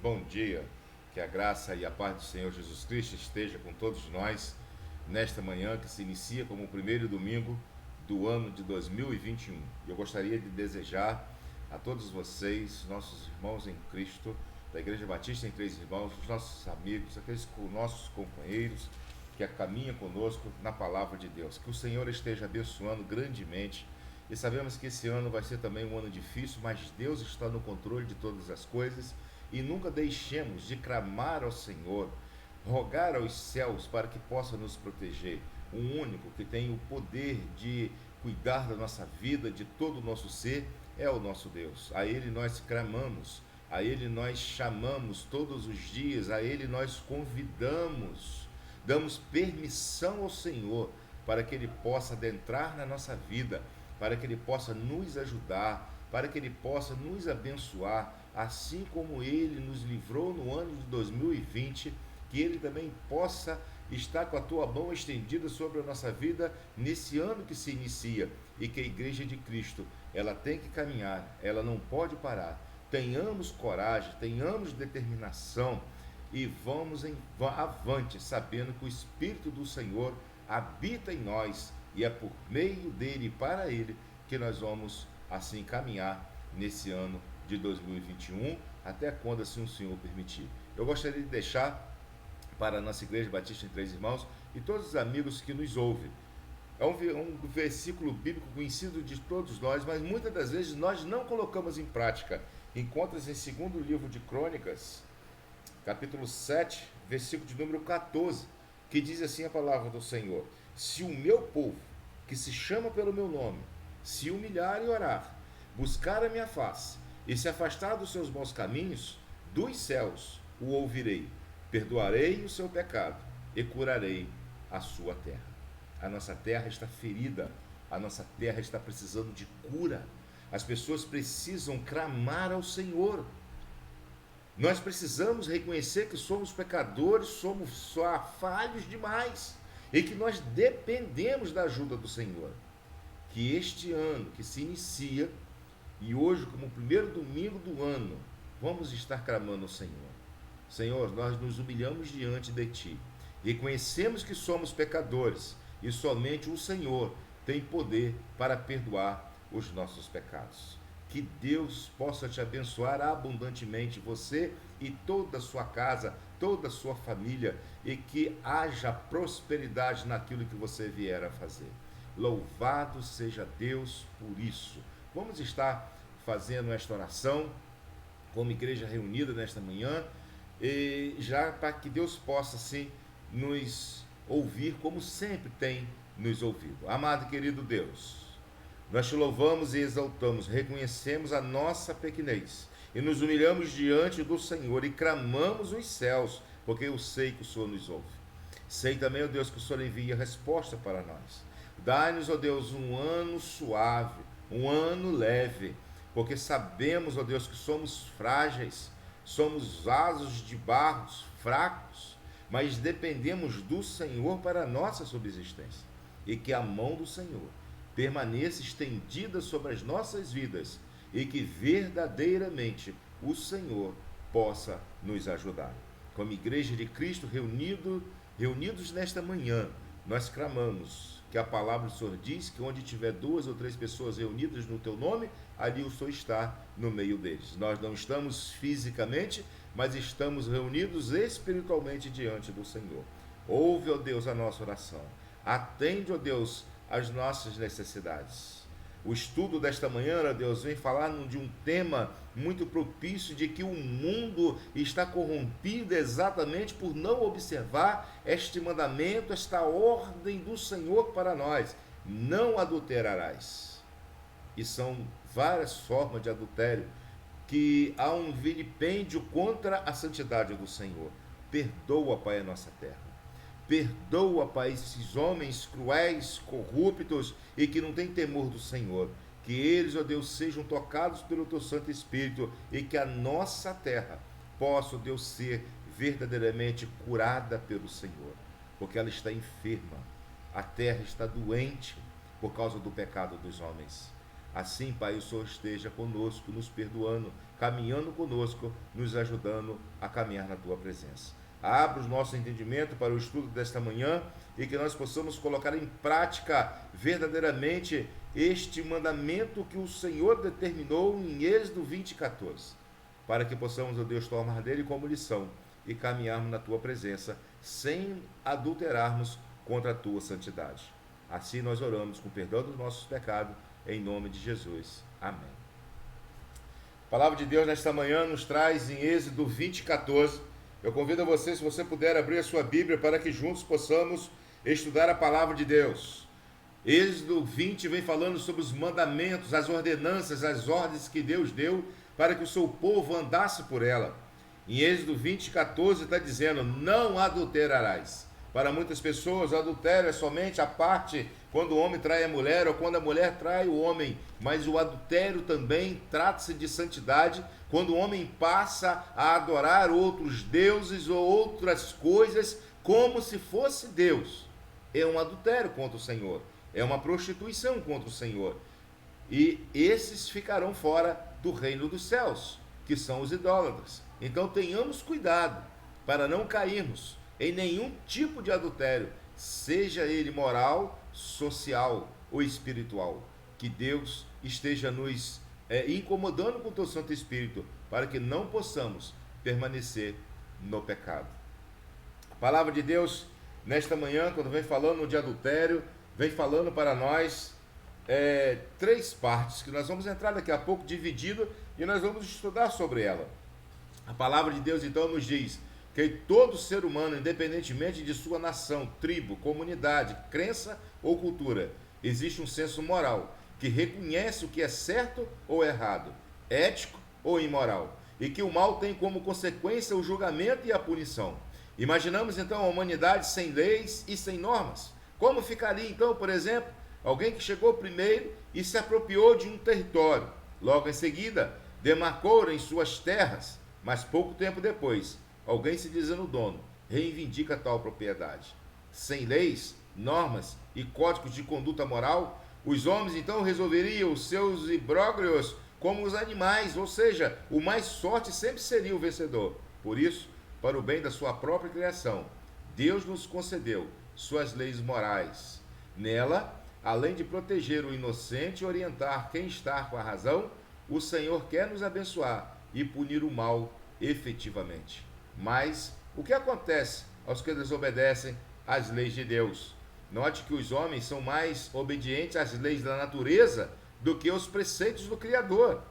bom dia. Que a graça e a paz do Senhor Jesus Cristo esteja com todos nós nesta manhã que se inicia como o primeiro domingo do ano de 2021. Eu gostaria de desejar a todos vocês, nossos irmãos em Cristo, da Igreja Batista em Três Irmãos, os nossos amigos, aqueles nossos companheiros que caminham conosco na palavra de Deus. Que o Senhor esteja abençoando grandemente. E sabemos que esse ano vai ser também um ano difícil, mas Deus está no controle de todas as coisas e nunca deixemos de clamar ao Senhor, rogar aos céus para que possa nos proteger. O único que tem o poder de cuidar da nossa vida, de todo o nosso ser, é o nosso Deus. A Ele nós clamamos, a Ele nós chamamos todos os dias, a Ele nós convidamos, damos permissão ao Senhor para que Ele possa adentrar na nossa vida, para que Ele possa nos ajudar, para que Ele possa nos abençoar, assim como Ele nos livrou no ano de 2020, que Ele também possa estar com a tua mão estendida sobre a nossa vida nesse ano que se inicia, e que a Igreja de Cristo, ela tem que caminhar, ela não pode parar. Tenhamos coragem, tenhamos determinação e vamos avante, sabendo que o Espírito do Senhor habita em nós, e é por meio dele e para ele que nós vamos assim caminhar nesse ano de 2021, até quando assim o Senhor permitir. Eu gostaria de deixar para a nossa Igreja Batista em Três Irmãos e todos os amigos que nos ouvem. É um versículo bíblico conhecido de todos nós, mas muitas das vezes nós não colocamos em prática. Encontra-se em segundo livro de Crônicas, capítulo 7, versículo de número 14, que diz assim a palavra do Senhor: se o meu povo, que se chama pelo meu nome, se humilhar e orar, buscar a minha face e se afastar dos seus maus caminhos, dos céus o ouvirei, perdoarei o seu pecado e curarei a sua terra. A nossa terra está ferida, a nossa terra está precisando de cura. As pessoas precisam clamar ao Senhor. Nós precisamos reconhecer que somos pecadores, somos só falhos demais e que nós dependemos da ajuda do Senhor. Que este ano que se inicia, e hoje como o primeiro domingo do ano, vamos estar clamando ao Senhor. Senhor, nós nos humilhamos diante de Ti, reconhecemos que somos pecadores e somente o Senhor tem poder para perdoar os nossos pecados. Que Deus possa te abençoar abundantemente, você e toda a sua casa, toda a sua família, e que haja prosperidade naquilo que você vier a fazer. Louvado seja Deus por isso. Vamos estar fazendo esta oração como igreja reunida nesta manhã, e já para que Deus possa sim nos ouvir como sempre tem nos ouvido. Amado e querido Deus, nós te louvamos e exaltamos, reconhecemos a nossa pequenez e nos humilhamos diante do Senhor e clamamos os céus, porque eu sei que o Senhor nos ouve. Sei também, ó Deus, que o Senhor envia resposta para nós. Dai-nos, ó Deus, um ano suave, um ano leve, porque sabemos, ó Deus, que somos frágeis, somos vasos de barro, fracos, mas dependemos do Senhor para a nossa subsistência, e que a mão do Senhor permaneça estendida sobre as nossas vidas e que verdadeiramente o Senhor possa nos ajudar. Como Igreja de Cristo reunidos nesta manhã, nós clamamos que a palavra do Senhor diz que onde tiver 2 ou 3 pessoas reunidas no teu nome, ali o Senhor está no meio deles. Nós não estamos fisicamente, mas estamos reunidos espiritualmente diante do Senhor. Ouve, ó Deus, a nossa oração. Atende, ó Deus, as nossas necessidades. O estudo desta manhã, ó Deus, vem falar de um tema muito propício, de que o mundo está corrompido exatamente por não observar este mandamento, esta ordem do Senhor para nós: não adulterarás. E são várias formas de adultério, que há um vilipêndio contra a santidade do Senhor. Perdoa, Pai, a nossa terra. Perdoa, Pai, esses homens cruéis, corruptos e que não têm temor do Senhor. Que eles, ó Deus, sejam tocados pelo Teu Santo Espírito e que a nossa terra possa, ó Deus, ser verdadeiramente curada pelo Senhor, porque ela está enferma. A terra está doente por causa do pecado dos homens. Assim, Pai, o Senhor esteja conosco, nos perdoando, caminhando conosco, nos ajudando a caminhar na Tua presença. Abra o nosso entendimento para o estudo desta manhã e que nós possamos colocar em prática verdadeiramente este mandamento que o Senhor determinou em Êxodo 20:14, para que possamos, ó Deus, tomar dele como lição e caminharmos na Tua presença sem adulterarmos contra a Tua santidade. Assim nós oramos com perdão dos nossos pecados, em nome de Jesus. Amém. A palavra de Deus nesta manhã nos traz em Êxodo 20:14. Eu convido a você, se você puder, abrir a sua Bíblia para que juntos possamos estudar a palavra de Deus. Êxodo 20 vem falando sobre os mandamentos, as ordenanças, as ordens que Deus deu para que o seu povo andasse por ela. Em Êxodo 20:14 está dizendo: não adulterarás. Para muitas pessoas, o adultério é somente a parte quando o homem trai a mulher ou quando a mulher trai o homem. Mas o adultério também trata-se de santidade, quando o homem passa a adorar outros deuses ou outras coisas como se fosse Deus. É um adultério contra o Senhor, é uma prostituição contra o Senhor. E esses ficarão fora do reino dos céus, que são os idólatras. Então tenhamos cuidado para não cairmos em nenhum tipo de adultério, seja ele moral, social ou espiritual. Que Deus esteja nos incomodando com o teu Santo Espírito, para que não possamos permanecer no pecado. A palavra de Deus, nesta manhã, quando vem falando de adultério, vem falando para nós três partes, que nós vamos entrar daqui a pouco dividido, e nós vamos estudar sobre ela. A palavra de Deus, então, nos diz que todo ser humano, independentemente de sua nação, tribo, comunidade, crença ou cultura, existe um senso moral que reconhece o que é certo ou errado, ético ou imoral, e que o mal tem como consequência o julgamento e a punição. Imaginamos então a humanidade sem leis e sem normas. Como ficaria então, por exemplo, alguém que chegou primeiro e se apropriou de um território, logo em seguida demarcou em suas terras, mas pouco tempo depois alguém se dizendo dono, reivindica tal propriedade. Sem leis, normas e códigos de conduta moral, os homens então resolveriam os seus imbróglios como os animais, ou seja, o mais forte sempre seria o vencedor. Por isso, para o bem da sua própria criação, Deus nos concedeu suas leis morais. Nela, além de proteger o inocente e orientar quem está com a razão, o Senhor quer nos abençoar e punir o mal efetivamente. Mas o que acontece aos que desobedecem às leis de Deus? Note que os homens são mais obedientes às leis da natureza do que aos preceitos do Criador.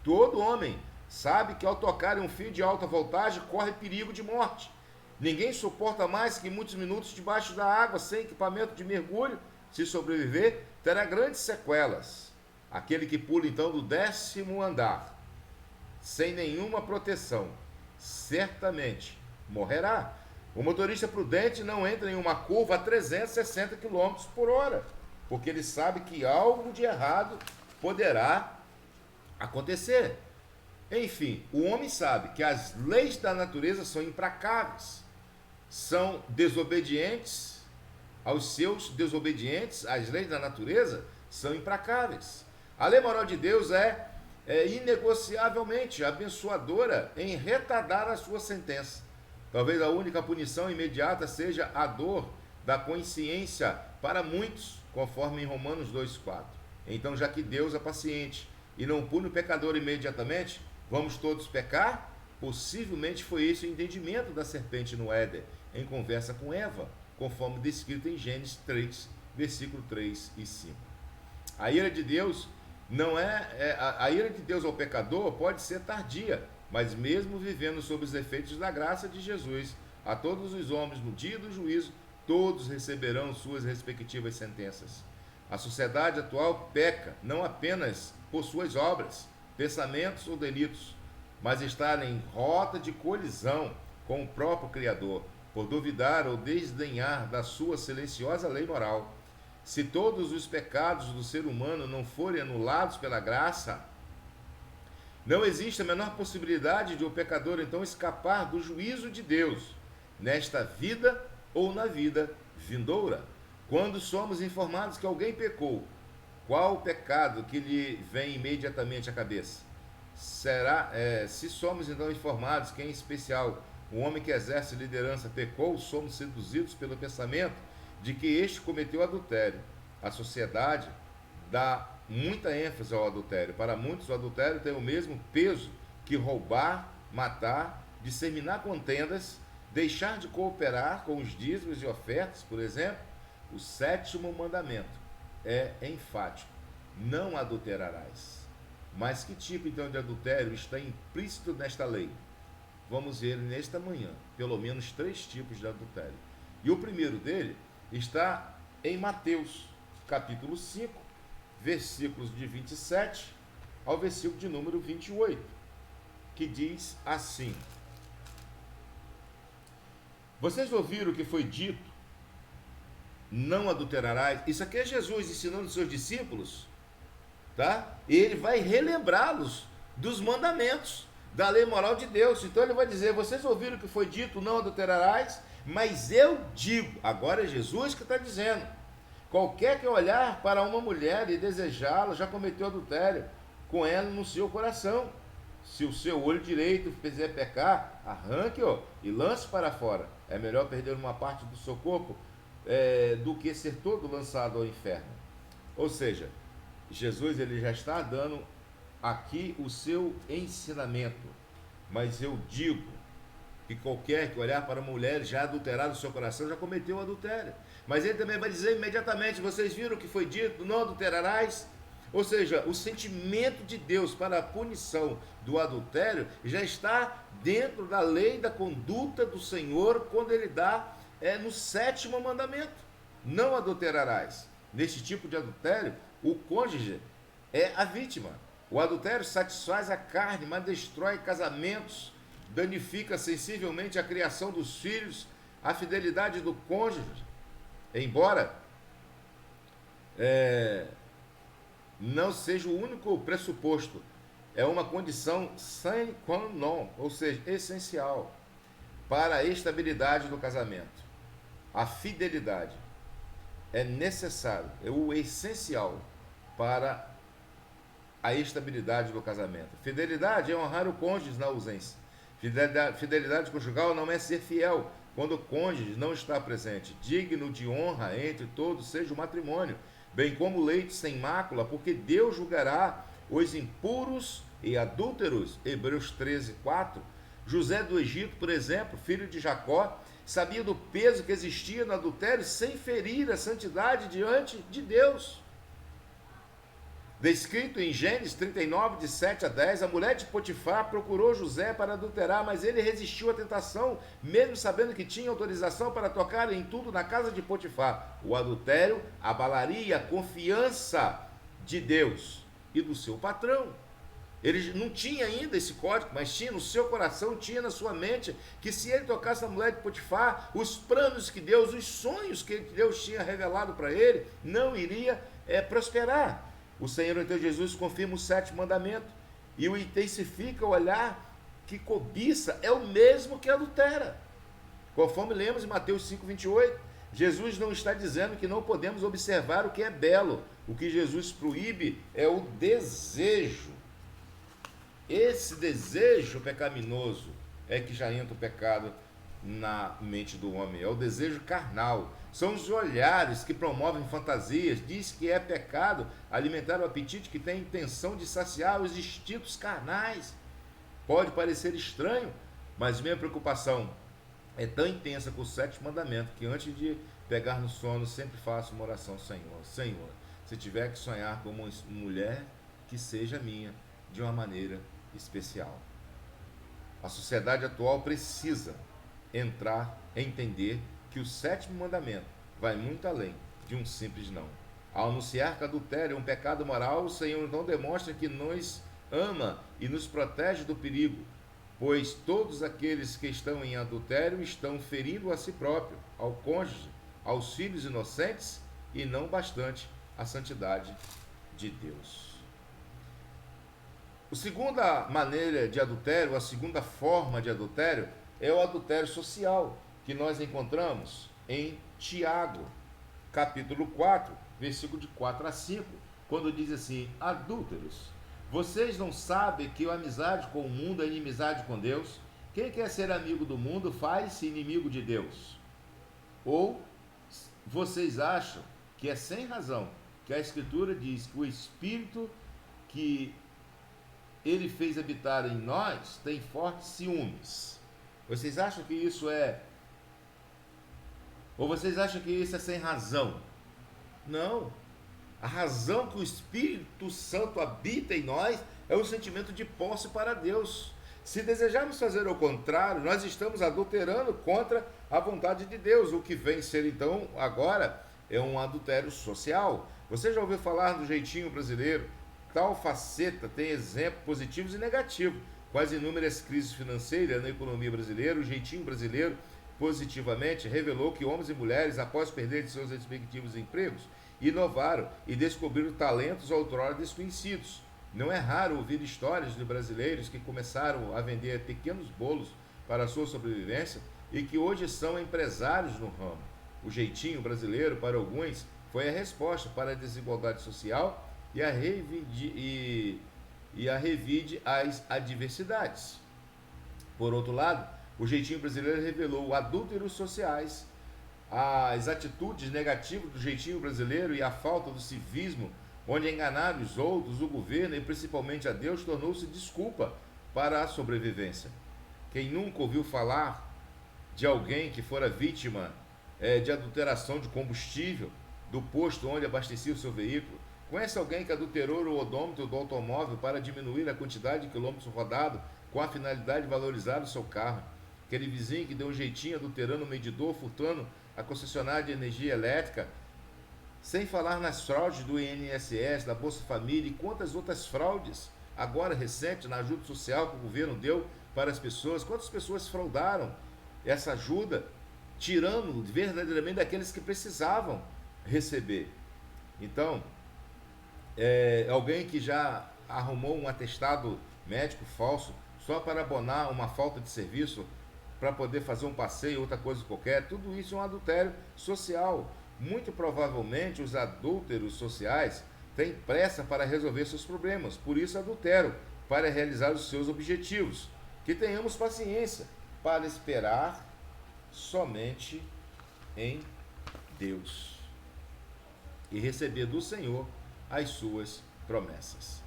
Todo homem sabe que ao tocar em um fio de alta voltagem corre perigo de morte. Ninguém suporta mais que muitos minutos debaixo da água sem equipamento de mergulho. Se sobreviver, terá grandes sequelas. Aquele que pula então do 10º andar, sem nenhuma proteção, certamente morrerá. O motorista prudente não entra em uma curva a 360 km por hora, porque ele sabe que algo de errado poderá acontecer. Enfim, o homem sabe que as leis da natureza são implacáveis, são desobedientes aos seus desobedientes, as leis da natureza são implacáveis. A lei moral de Deus é inegociavelmente abençoadora em retardar a sua sentença. Talvez a única punição imediata seja a dor da consciência para muitos, conforme em Romanos 2,4. Então, já que Deus é paciente e não pune o pecador imediatamente, vamos todos pecar? Possivelmente foi esse o entendimento da serpente no Éden, em conversa com Eva, conforme descrito em Gênesis 3, versículo 3 e 5. A ira de Deus a ira de Deus ao pecador pode ser tardia, mas mesmo vivendo sob os efeitos da graça de Jesus, a todos os homens no dia do juízo, todos receberão suas respectivas sentenças. A sociedade atual peca não apenas por suas obras, pensamentos ou delitos, mas está em rota de colisão com o próprio Criador, por duvidar ou desdenhar da sua silenciosa lei moral. Se todos os pecados do ser humano não forem anulados pela graça, não existe a menor possibilidade de o pecador então escapar do juízo de Deus, nesta vida ou na vida vindoura. Quando somos informados que alguém pecou, qual o pecado que lhe vem imediatamente à cabeça? Se somos então informados que, em especial, o homem que exerce liderança pecou, somos seduzidos pelo pensamento de que este cometeu adultério. A sociedade dá muita ênfase ao adultério. Para muitos, o adultério tem o mesmo peso que roubar, matar, disseminar contendas, deixar de cooperar com os dízimos e ofertas, por exemplo. O 7º mandamento é enfático: não adulterarás. Mas que tipo então de adultério está implícito nesta lei? Vamos ver nesta manhã pelo menos 3 tipos de adultério. E o primeiro dele está em Mateus, capítulo 5, versículos de 27 ao versículo de número 28, que diz assim: vocês ouviram o que foi dito, não adulterarás. Isso aqui é Jesus ensinando os seus discípulos, tá? E ele vai relembrá-los dos mandamentos, da lei moral de Deus. Então ele vai dizer: vocês ouviram o que foi dito, não adulterarás, mas eu digo. Agora é Jesus que está dizendo: qualquer que olhar para uma mulher e desejá-la já cometeu adultério com ela no seu coração. Se o seu olho direito fizer pecar, arranque-o e lance para fora. É melhor perder uma parte do seu corpo do que ser todo lançado ao inferno. Ou seja, Jesus ele já está dando aqui o seu ensinamento. Mas eu digo que qualquer que olhar para uma mulher já adulterada no seu coração já cometeu adultério. Mas ele também vai dizer imediatamente: vocês viram o que foi dito, não adulterarás. Ou seja, o sentimento de Deus para a punição do adultério já está dentro da lei da conduta do Senhor, quando ele dá no 7º mandamento: não adulterarás. Neste tipo de adultério, o cônjuge é a vítima. O adultério satisfaz a carne, mas destrói casamentos, danifica sensivelmente a criação dos filhos, a fidelidade do cônjuge. Embora não seja o único pressuposto, é uma condição sine qua non, ou seja, essencial para a estabilidade do casamento. A fidelidade é necessário, é o essencial para a estabilidade do casamento. Fidelidade é honrar o cônjuge na ausência. Fidelidade conjugal não é ser fiel quando o cônjuge não está presente. Digno de honra entre todos seja o matrimônio, bem como leite sem mácula, porque Deus julgará os impuros e adúlteros. Hebreus 13, 4. José do Egito, por exemplo, filho de Jacó, sabia do peso que existia no adultério sem ferir a santidade diante de Deus. Descrito em Gênesis 39, de 7 a 10, a mulher de Potifar procurou José para adulterar, mas ele resistiu à tentação, mesmo sabendo que tinha autorização para tocar em tudo na casa de Potifar. O adultério abalaria a confiança de Deus e do seu patrão. Ele não tinha ainda esse código, mas tinha no seu coração, tinha na sua mente, que se ele tocasse na mulher de Potifar, os planos que Deus, os sonhos que Deus tinha revelado para ele, não iria prosperar. O Senhor, então, Jesus confirma o 7º mandamento e o intensifica. O olhar que cobiça é o mesmo que adultera. Conforme lemos em Mateus 5, 28, Jesus não está dizendo que não podemos observar o que é belo. O que Jesus proíbe é o desejo. Esse desejo pecaminoso é que já entra o pecado na mente do homem. É o desejo carnal. São os olhares que promovem fantasias. Diz que é pecado alimentar o apetite que tem a intenção de saciar os instintos carnais. Pode parecer estranho, mas minha preocupação é tão intensa com o 7º mandamento que antes de pegar no sono sempre faço uma oração: Senhor, se tiver que sonhar com uma mulher, que seja minha de uma maneira especial. A sociedade atual precisa entender que o 7º mandamento vai muito além de um simples não. Ao anunciar que adultério é um pecado moral, o Senhor então demonstra que nos ama e nos protege do perigo, pois todos aqueles que estão em adultério estão ferindo a si próprio, ao cônjuge, aos filhos inocentes e não bastante a santidade de Deus. A segunda maneira de adultério, a segunda forma de adultério, é o adultério social, que nós encontramos em Tiago, capítulo 4, versículo de 4 a 5, quando diz assim: adúlteros, vocês não sabem que a amizade com o mundo é inimizade com Deus? Quem quer ser amigo do mundo faz-se inimigo de Deus. Ou vocês acham que é sem razão que a Escritura diz que o Espírito que ele fez habitar em nós tem fortes ciúmes? Vocês acham que isso é... Ou vocês acham que isso é sem razão? Não. A razão que o Espírito Santo habita em nós é o sentimento de posse para Deus. Se desejarmos fazer o contrário, nós estamos adulterando contra a vontade de Deus. O que vem ser então agora é um adultério social. Você já ouviu falar do jeitinho brasileiro? Tal faceta tem exemplos positivos e negativos. Com as inúmeras crises financeiras na economia brasileira, o jeitinho brasileiro positivamente revelou que homens e mulheres, após perderem seus respectivos empregos, inovaram e descobriram talentos outrora desconhecidos. Não é raro ouvir histórias de brasileiros que começaram a vender pequenos bolos para a sua sobrevivência e que hoje são empresários no ramo. O jeitinho brasileiro, para alguns, foi a resposta para a desigualdade social e a revide as adversidades. Por outro lado, o jeitinho brasileiro revelou adúlteros sociais, as atitudes negativas do jeitinho brasileiro e a falta do civismo, onde enganar os outros, o governo e principalmente a Deus, tornou-se desculpa para a sobrevivência. Quem nunca ouviu falar de alguém que fora vítima de adulteração de combustível do posto onde abastecia o seu veículo? Conhece alguém que adulterou o odômetro do automóvel para diminuir a quantidade de quilômetros rodados com a finalidade de valorizar o seu carro? Aquele vizinho que deu um jeitinho adulterando o medidor, furtando a concessionária de energia elétrica, sem falar nas fraudes do INSS, da Bolsa Família e quantas outras fraudes, agora recente, na ajuda social que o governo deu para as pessoas. Quantas pessoas fraudaram essa ajuda, tirando verdadeiramente daqueles que precisavam receber? Então, alguém que já arrumou um atestado médico falso só para abonar uma falta de serviço, para poder fazer um passeio, outra coisa qualquer, tudo isso é um adultério social. Muito provavelmente os adúlteros sociais têm pressa para resolver seus problemas, por isso adulteram, para realizar os seus objetivos. Que tenhamos paciência para esperar somente em Deus e receber do Senhor as suas promessas.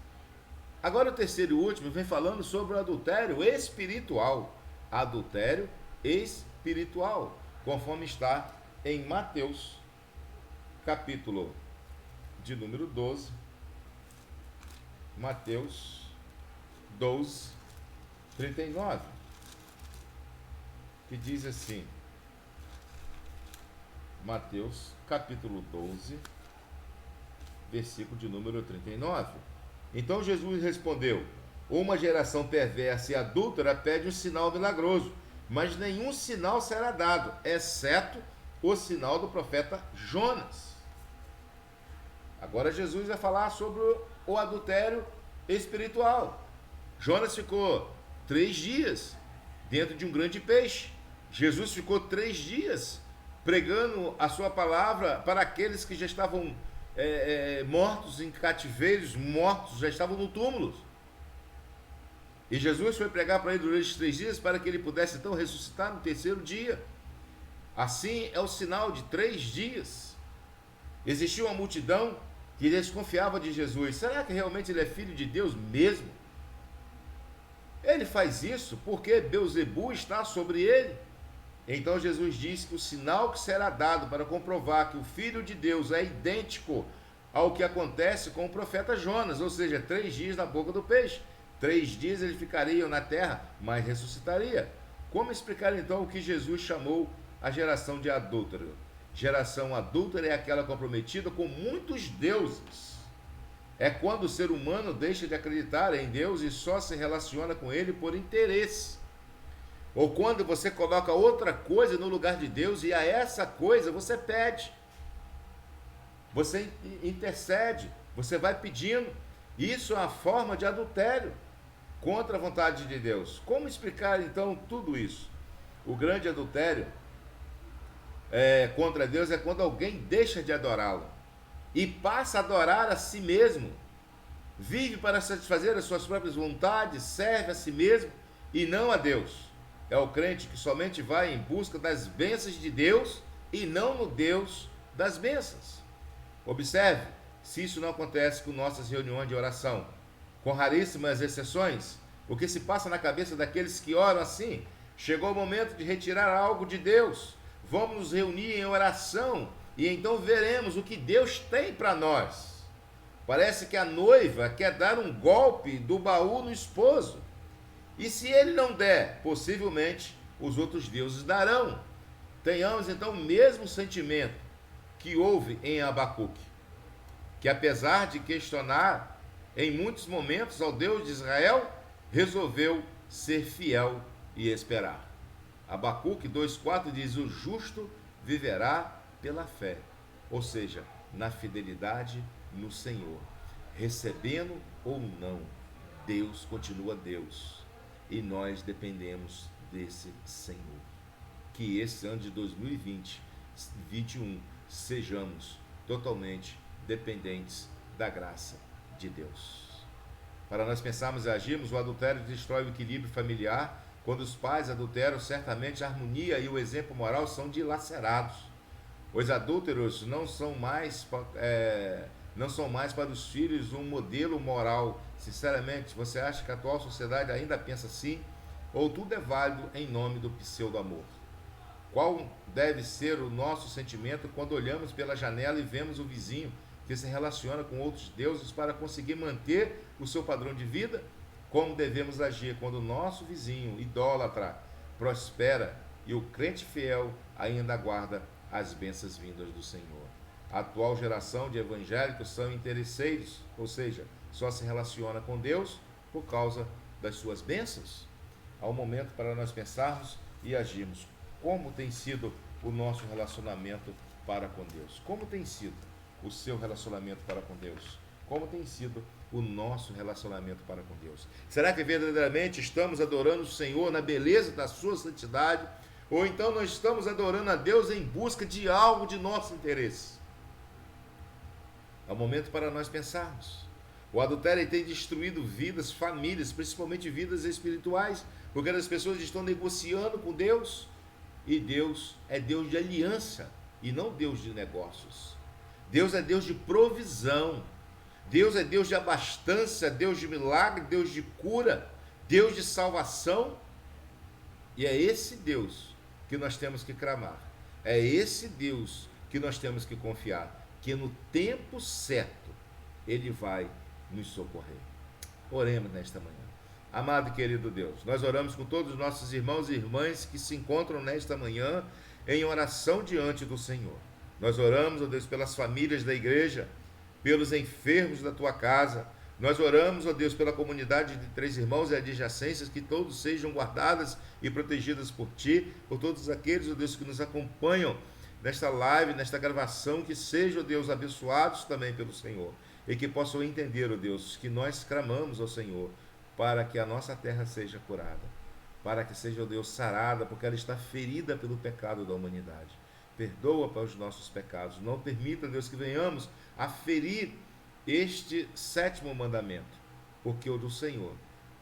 Agora o terceiro e último vem falando sobre o adultério espiritual. Adultério espiritual, conforme está em Mateus, capítulo de número 12, Mateus 12, 39, que diz assim, Mateus, capítulo 12, versículo de número 39. Então Jesus respondeu: uma geração perversa e adúltera pede um sinal milagroso, mas nenhum sinal será dado, exceto o sinal do profeta Jonas. Agora Jesus vai falar sobre o adultério espiritual. Jonas ficou 3 dias dentro de um grande peixe. Jesus ficou 3 dias pregando a sua palavra para aqueles que já estavam mortos em cativeiros, mortos, já estavam no túmulo. E Jesus foi pregar para ele durante os 3 dias para que ele pudesse então ressuscitar no 3º dia. Assim é o sinal de 3 dias. Existia uma multidão que desconfiava de Jesus. Será que realmente ele é filho de Deus mesmo? Ele faz isso porque Beelzebu está sobre ele. Então Jesus disse que o sinal que será dado para comprovar que o Filho de Deus é idêntico ao que acontece com o profeta Jonas, ou seja, 3 dias na boca do peixe. 3 dias ele ficaria na terra, mas ressuscitaria. Como explicar então o que Jesus chamou a geração de adúltero? Geração adúltera é aquela comprometida com muitos deuses. É quando o ser humano deixa de acreditar em Deus e só se relaciona com ele por interesse. Ou quando você coloca outra coisa no lugar de Deus e a essa coisa você pede. Você intercede, você vai pedindo. Isso é uma forma de adultério contra a vontade de Deus. Como explicar então tudo isso? O grande adultério contra Deus é quando alguém deixa de adorá-lo. e passa a adorar a si mesmo, vive para satisfazer as suas próprias vontades, serve a si mesmo e não a Deus. É o crente que somente vai em busca das bênçãos de Deus e não no Deus das bênçãos. Observe se isso não acontece com nossas reuniões de oração. Com raríssimas exceções, o que se passa na cabeça daqueles que oram assim? Chegou o momento de retirar algo de Deus. Vamos nos reunir em oração e então veremos o que Deus tem para nós. Parece que a noiva quer dar um golpe do baú no esposo. E se ele não der, possivelmente os outros deuses darão. Tenhamos então o mesmo sentimento que houve em Abacuque, que apesar de questionar em muitos momentos ao Deus de Israel, resolveu ser fiel e esperar. Abacuque 2,4 diz: o justo viverá pela fé, ou seja, na fidelidade no Senhor. Recebendo ou não, Deus continua Deus e nós dependemos desse Senhor. Que esse ano de 2021 sejamos totalmente dependentes da graça de Deus. Para nós pensarmos e agirmos, o adultério destrói o equilíbrio familiar. Quando os pais adulteram, certamente a harmonia e o exemplo moral são dilacerados. Os adúlteros não são mais para os filhos um modelo moral. Sinceramente, você acha que a atual sociedade ainda pensa assim? Ou tudo é válido em nome do pseudo-amor? Qual deve ser o nosso sentimento quando olhamos pela janela e vemos o vizinho que se relaciona com outros deuses para conseguir manter o seu padrão de vida? Como devemos agir quando o nosso vizinho idólatra prospera e o crente fiel ainda aguarda as bênçãos vindas do Senhor? A atual geração de evangélicos são interesseiros, ou seja, só se relaciona com Deus por causa das suas bênçãos. Há um momento para nós pensarmos e agirmos. Como tem sido o nosso relacionamento para com Deus? Como tem sido o seu relacionamento para com Deus? Como tem sido o nosso relacionamento para com Deus? Será que verdadeiramente estamos adorando o Senhor na beleza da sua santidade? Ou então nós estamos adorando a Deus em busca de algo de nosso interesse? É o momento para nós pensarmos. O adultério tem destruído vidas, famílias, principalmente vidas espirituais, porque as pessoas estão negociando com Deus, e Deus é Deus de aliança e não Deus de negócios. Deus é Deus de provisão. Deus é Deus de abastança, Deus de milagre, Deus de cura, Deus de salvação. E é esse Deus que nós temos que clamar. É esse Deus que nós temos que confiar, que no tempo certo Ele vai nos socorrer. Oremos nesta manhã. Amado e querido Deus, nós oramos com todos os nossos irmãos e irmãs que se encontram nesta manhã em oração diante do Senhor. Nós oramos, ó Deus, pelas famílias da igreja, pelos enfermos da tua casa. Nós oramos, ó Deus, pela comunidade de Três Irmãos e adjacências, que todos sejam guardadas e protegidas por Ti, por todos aqueles, ó Deus, que nos acompanham nesta live, nesta gravação, que sejam, ó Deus, abençoados também pelo Senhor, e que possam entender, ó Deus, que nós clamamos ao Senhor, para que a nossa terra seja curada, para que seja, ó Deus, sarada, porque ela está ferida pelo pecado da humanidade. Perdoa para os nossos pecados. Não permita, Deus, que venhamos a ferir este sétimo mandamento, porque o do Senhor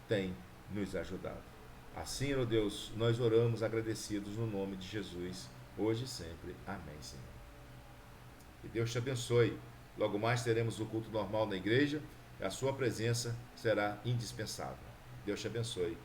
tem nos ajudado. Assim, ó Deus, nós oramos agradecidos no nome de Jesus, hoje e sempre. Amém, Senhor. Que Deus te abençoe. Logo mais teremos o culto normal na igreja. A sua presença será indispensável. Deus te abençoe.